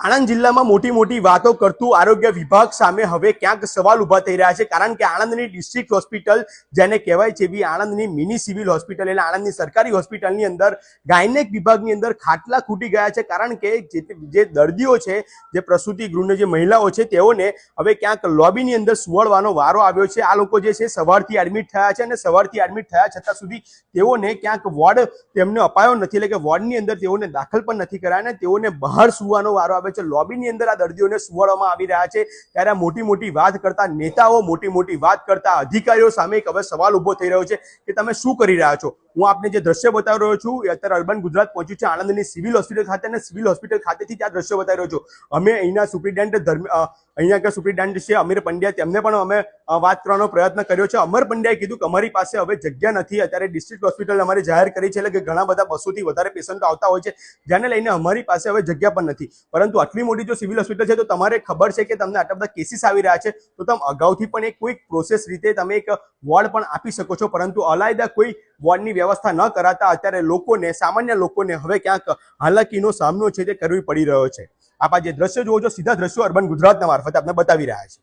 આણંદ જિલ્લામાં મોટી મોટી વાતો કરતું આરોગ્ય વિભાગ સામે હવે ક્યાંક સવાલ ઉભા થઈ રહ્યા છે, કારણ કે આણંદની ડિસ્ટ્રિક્ટ હોસ્પિટલ જેને કહેવાય છે એવી આણંદની મિની સિવિલ હોસ્પિટલ એટલે આણંદની સરકારી હોસ્પિટલની અંદર ગાયનેક વિભાગની અંદર ખાટલા ખૂટી ગયા છે, કારણ કે જે દર્દીઓ છે, જે પ્રસૂતિ ગૃહની જે મહિલાઓ છે, તેઓને હવે ક્યાંક લોબીની અંદર સુવડવાનો વારો આવ્યો છે। આ લોકો જે છે સવારથી એડમિટ થયા છે અને સવારથી એડમિટ થયા છતાં સુધી તેઓને ક્યાંક વોર્ડ તેમને અપાયો નથી, એટલે કે વોર્ડની અંદર તેઓને દાખલ પણ નથી કરાયા અને તેઓને બહાર સુવાનો વારો આવ્યો છે। લોબીની અંદર આ દર્દીઓને સુવાડવામાં આવી રહ્યા છે, ત્યારે મોટી મોટી વાત કરતા નેતાઓ, મોટી મોટી વાત કરતા અધિકારીઓ સામે હવે સવાલ ઉભો થઈ રહ્યો છે કે તમે શું કરી રહ્યા છો। હું આપને જે દ્રશ્ય બતાવી રહ્યો છું એ અત્યારે અર્બન ગુજરાત પહોંચ્યું છે આણંદની સિવિલ હોસ્પિટલ ખાતે અને સિવિલ હોસ્પિટલ ખાતેથી ત્યાં દ્રશ્યો બતાવી રહ્યો છું। અમે અહીંના સુપ્રિન્ટેન્ડન્ટ અહીંયા કે સુપ્રિન્ટેન્ડન્ટ છે અમીર પંડ્યા, તેમને પણ અમે વાત કરવાનો પ્રયત્ન કર્યો છે। અમર પંડ્યાએ કીધું કે અમારી પાસે હવે જગ્યા નથી, અત્યારે ડિસ્ટ્રિક્ટ હોસ્પિટલ અમારે જાહેર કરી છે, એટલે કે ઘણા બધા 200થી વધારે પેશન્ટો આવતા હોય છે, જેને લઈને અમારી પાસે હવે જગ્યા પણ નથી। પરંતુ આટલી મોટી જો સિવિલ હોસ્પિટલ છે તો તમારે ખબર છે કે તમને આટલા બધા કેસીસ આવી રહ્યા છે, તો તમે અગાઉથી પણ એક કોઈક પ્રોસેસ રીતે તમે એક વોર્ડ પણ આપી શકો છો, પરંતુ અલાયદા કોઈ વોર્ડની વ્યવસ્થા ન કરાતા અત્યારે લોકોને, સામાન્ય લોકોને હવે ક્યાંક હાલાકીનો સામનો છે તે કરવી પડી રહ્યો છે। આપ આ જે દ્રશ્યો જુઓ છો, સીધા દ્રશ્યો અર્બન ગુજરાતના મારફતે આપણે બતાવી રહ્યા છે।